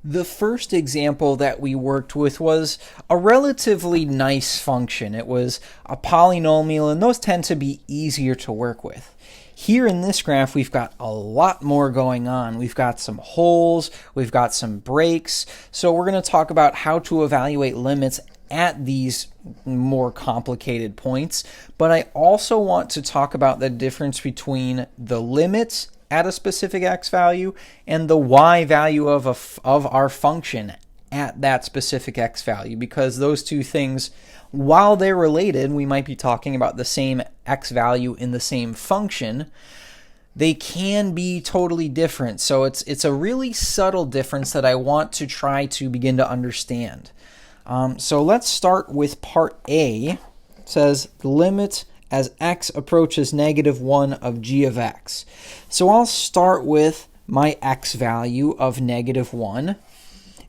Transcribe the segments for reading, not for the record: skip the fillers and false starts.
The first example that we worked with was a relatively nice function. It was a polynomial, and those tend to be easier to work with. Here in this graph, we've got a lot more going on. We've got some holes, we've got some breaks, so we're going to talk about how to evaluate limits at these more complicated points. But I also want to talk about the difference between the limits at a specific x value and the y value of our function at that specific x value, because those two things, while they're related, we might be talking about the same x value in the same function, they can be totally different. So it's a really subtle difference that I want to try to begin to understand. So let's start with part A. It says the limit as x approaches -1 of g of x. So I'll start with my x value of -1,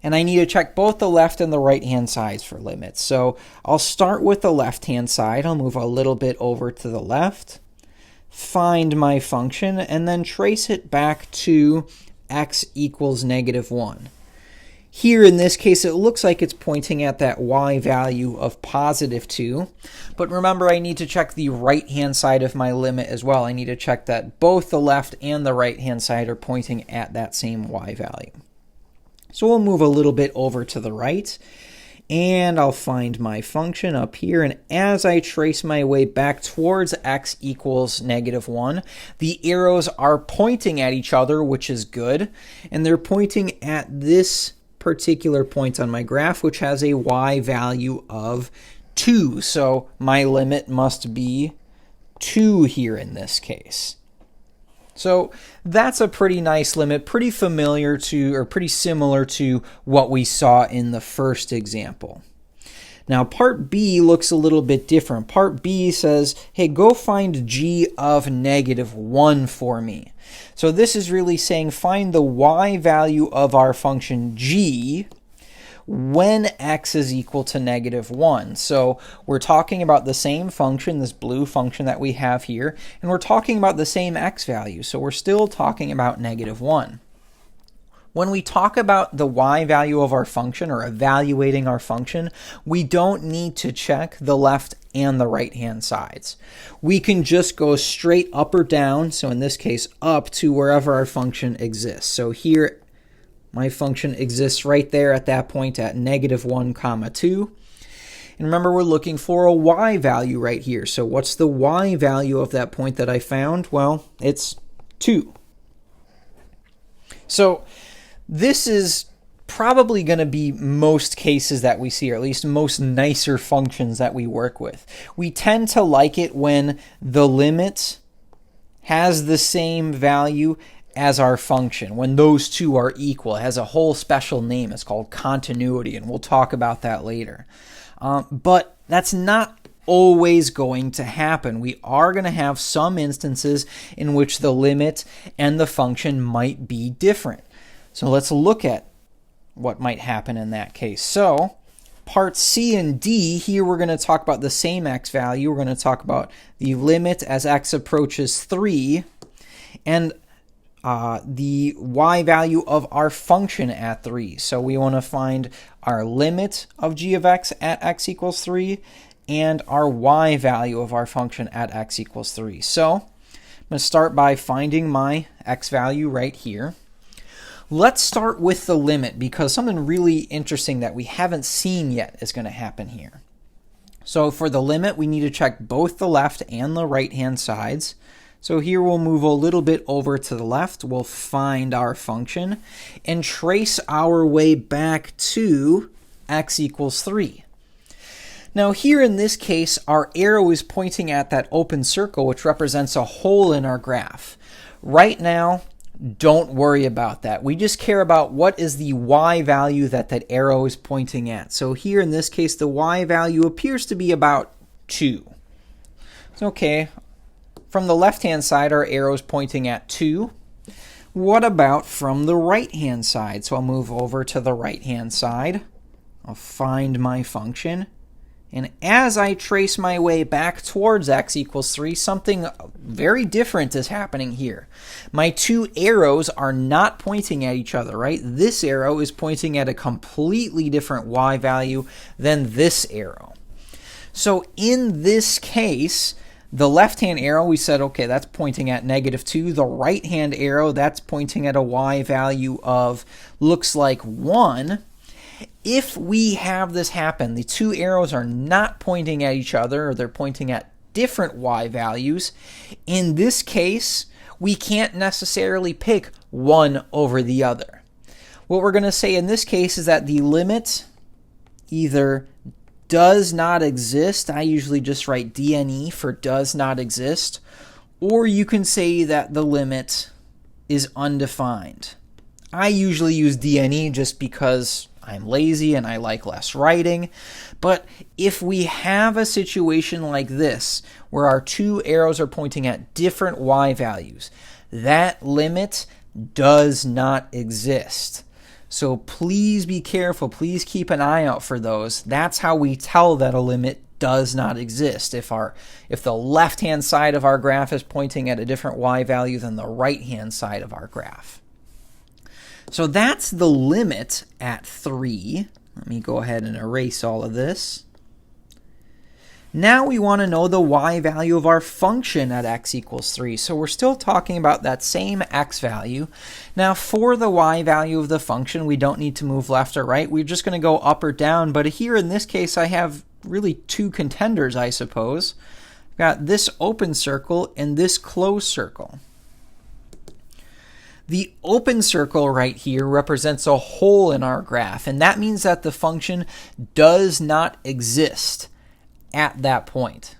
and I need to check both the left and the right hand sides for limits. So I'll start with the left hand side. I'll move a little bit over to the left, find my function, and then trace it back to x equals -1. Here in this case, it looks like it's pointing at that y value of +2. But remember, I need to check the right-hand side of my limit as well. I need to check that both the left and the right-hand side are pointing at that same y value. So we'll move a little bit over to the right, and I'll find my function up here. And as I trace my way back towards x equals -1, the arrows are pointing at each other, which is good. And they're pointing at this particular point on my graph, which has a y value of 2. So my limit must be 2 here in this case. So that's a pretty nice limit, pretty familiar to, or pretty similar to what we saw in the first example. Now part B looks a little bit different. Part B says, hey, go find g of -1 for me. So this is really saying find the y value of our function g when x is equal to -1. So we're talking about the same function, this blue function that we have here, and we're talking about the same x value. So we're still talking about -1. When we talk about the y value of our function or evaluating our function, we don't need to check the left and the right hand sides. We can just go straight up or down, so in this case up to wherever our function exists. So here my function exists right there at that point at -1, 2. And remember, we're looking for a y value right here. So what's the y value of that point that I found? Well, it's 2. So this is probably going to be most cases that we see, or at least most nicer functions that we work with. We tend to like it when the limit has the same value as our function, when those two are equal. It has a whole special name. It's called continuity, and we'll talk about that later. But that's not always going to happen. We are going to have some instances in which the limit and the function might be different. So let's look at what might happen in that case. So part C and D, here we're going to talk about the same x value. We're going to talk about the limit as x approaches 3 and the y value of our function at 3. So we want to find our limit of g of x at x equals 3 and our y value of our function at x equals 3. So I'm going to start by finding my x value right here. Let's start with the limit, because something really interesting that we haven't seen yet is going to happen here. So for the limit, we need to check both the left and the right hand sides. So here we'll move a little bit over to the left. We'll find our function and trace our way back to x equals 3. Now here in this case, our arrow is pointing at that open circle, which represents a hole in our graph. Right now, don't worry about that. We just care about what is the y value that that arrow is pointing at. So here in this case, the y value appears to be about 2. It's okay. From the left-hand side, our arrow is pointing at 2. What about from the right-hand side? So I'll move over to the right-hand side. I'll find my function And as I trace my way back towards x equals 3, something very different is happening here. My two arrows are not pointing at each other, right? This arrow is pointing at a completely different y value than this arrow. So in this case, the left-hand arrow, we said, okay, that's pointing at -2. The right-hand arrow, that's pointing at a y value of, looks like 1. If we have this happen, the two arrows are not pointing at each other, or they're pointing at different y values, in this case, we can't necessarily pick one over the other. What we're going to say in this case is that the limit either does not exist, I usually just write DNE for does not exist, or you can say that the limit is undefined. I usually use DNE just because I'm lazy and I like less writing. But if we have a situation like this, where our two arrows are pointing at different y values, that limit does not exist. So please be careful. Please keep an eye out for those. That's how we tell that a limit does not exist. If the left-hand side of our graph is pointing at a different y value than the right-hand side of our graph. So that's the limit at 3. Let me go ahead and erase all of this. Now we want to know the y value of our function at x equals 3. So we're still talking about that same x value. Now for the y value of the function, we don't need to move left or right. We're just going to go up or down. But here in this case, I have really two contenders, I suppose. I've got this open circle and this closed circle. The open circle right here represents a hole in our graph, and that means that the function does not exist at that point.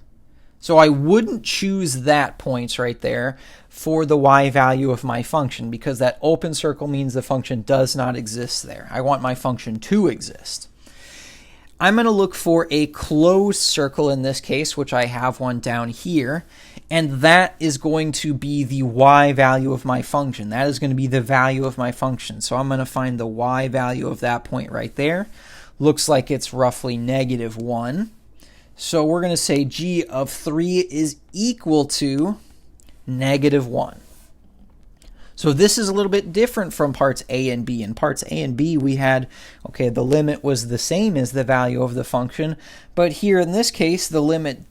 So I wouldn't choose that point right there for the y value of my function, because that open circle means the function does not exist there. I want my function to exist. I'm going to look for a closed circle in this case, which I have one down here, and that is going to be the y value of my function. That is going to be the value of my function. So I'm going to find the y value of that point right there. Looks like it's roughly -1. So we're going to say g of 3 is equal to -1. So this is a little bit different from parts A and B. In parts A and B, we had, okay, the limit was the same as the value of the function, but here in this case, the limit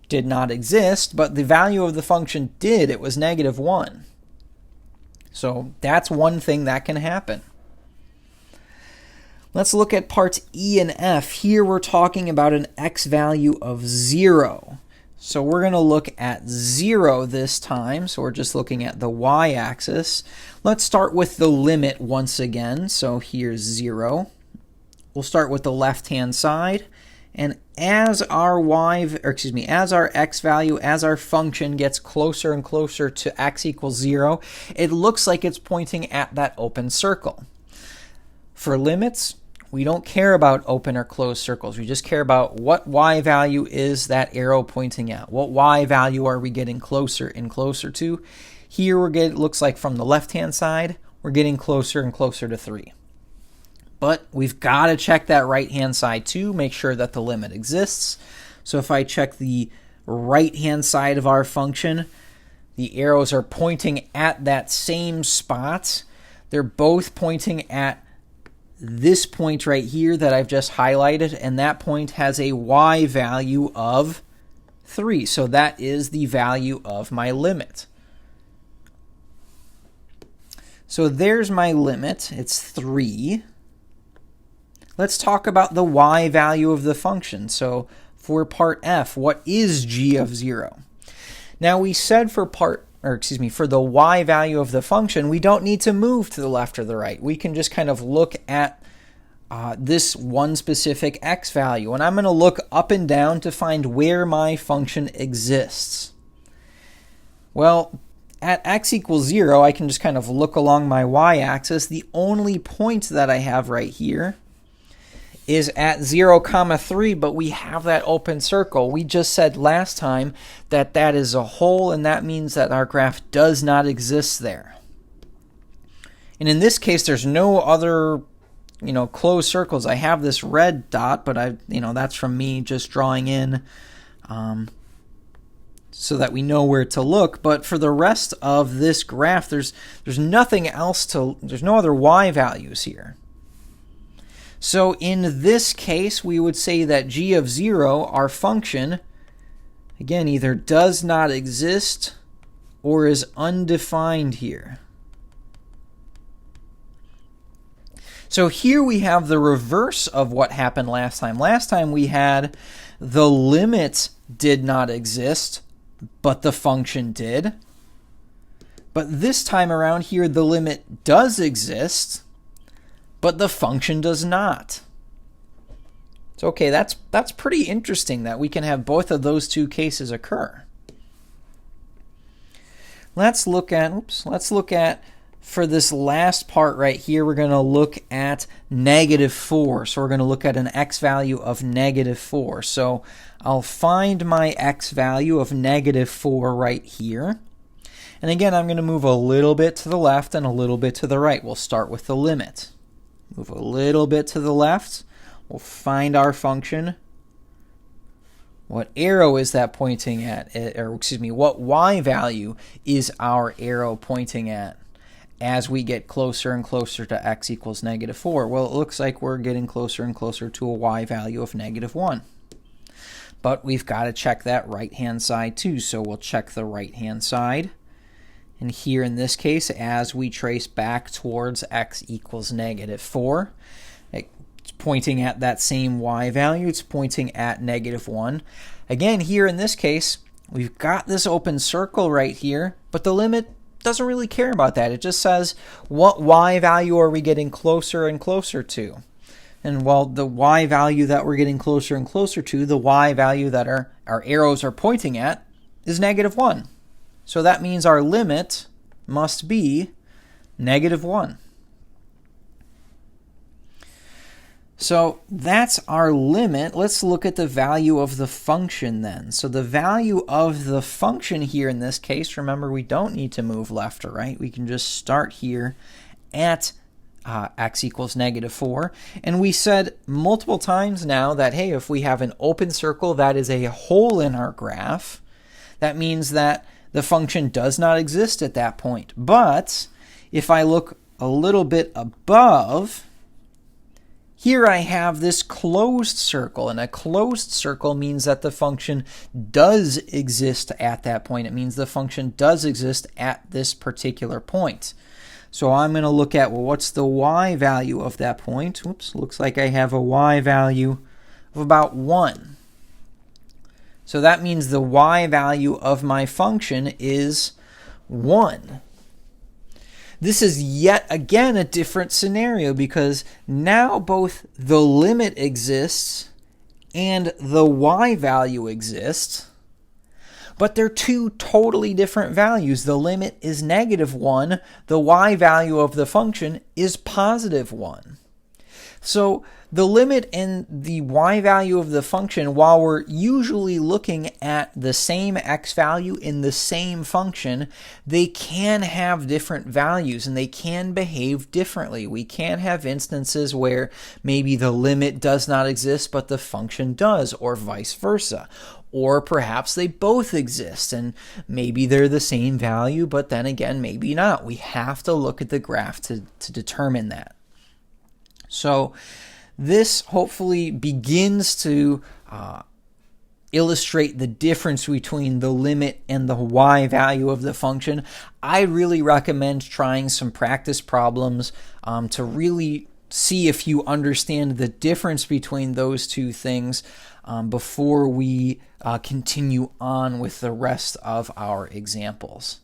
did not exist, but the value of the function did. It was -1. So that's one thing that can happen. Let's look at parts E and F. Here we're talking about an x value of 0. So we're going to look at 0 this time. So we're just looking at the y-axis. Let's start with the limit once again. So here's 0. We'll start with the left-hand side. And as our as our x value, as our function gets closer and closer to x equals 0, it looks like it's pointing at that open circle. For limits, we don't care about open or closed circles. We just care about what y value is that arrow pointing at. What y value are we getting closer and closer to? Here it looks like from the left-hand side, we're getting closer and closer to 3. But we've got to check that right-hand side too, make sure that the limit exists. So if I check the right-hand side of our function, the arrows are pointing at that same spot. They're both pointing at this point right here that I've just highlighted, and that point has a y value of 3. So that is the value of my limit. So there's my limit. It's 3. Let's talk about the y value of the function. So for part F, what is g of 0? Now we said for for the y value of the function, we don't need to move to the left or the right. We can just kind of look at this one specific x value. And I'm going to look up and down to find where my function exists. Well, at x equals 0, I can just kind of look along my y-axis. The only point that I have right here is at 0, 3, but we have that open circle. We just said last time that that is a hole, and that means that our graph does not exist there. And in this case, there's no other closed circles. I have this red dot, but that's from me just drawing in so that we know where to look. But for the rest of this graph, there's nothing else there's no other y values here. So in this case, we would say that g of 0, our function, again, either does not exist or is undefined here. So here we have the reverse of what happened last time. Last time we had the limit did not exist, but the function did. But this time around here, the limit does exist, but the function does not. So okay, that's pretty interesting that we can have both of those two cases occur. Let's look at, for this last part right here, we're going to look at -4. So we're going to look at an x value of -4. So I'll find my x value of -4 right here. And again, I'm going to move a little bit to the left and a little bit to the right. We'll start with the limit. Move a little bit to the left. We'll find our function. What arrow is that pointing at? Or excuse me, what y value is our arrow pointing at as we get closer and closer to x equals -4? Well, it looks like we're getting closer and closer to a y value of -1. But we've got to check that right-hand side too. So we'll check the right-hand side. And here in this case, as we trace back towards x equals -4, it's pointing at that same y value. It's pointing at -1. Again, here in this case, we've got this open circle right here, but the limit doesn't really care about that. It just says, what y value are we getting closer and closer to? And well, the y value that we're getting closer and closer to, the y value that our arrows are pointing at, is -1. So that means our limit must be -1. So that's our limit. Let's look at the value of the function then. So the value of the function here in this case, remember, we don't need to move left or right. We can just start here at x equals -4. And we said multiple times now that, hey, if we have an open circle that is a hole in our graph, that means that the function does not exist at that point. But if I look a little bit above, here I have this closed circle, and a closed circle means that the function does exist at that point. It means the function does exist at this particular point. So I'm going to look at, well, what's the y value of that point? Oops, looks like I have a y value of about 1. So that means the y value of my function is 1. This is yet again a different scenario because now both the limit exists and the y value exists, but they're two totally different values. The limit is -1. The y value of the function is +1. So the limit and the y value of the function, while we're usually looking at the same x value in the same function, they can have different values and they can behave differently. We can have instances where maybe the limit does not exist but the function does, or vice versa. Or perhaps they both exist and maybe they're the same value, but then again, maybe not. We have to look at the graph to determine that. So this hopefully begins to illustrate the difference between the limit and the y value of the function. I really recommend trying some practice problems to really see if you understand the difference between those two things before we continue on with the rest of our examples.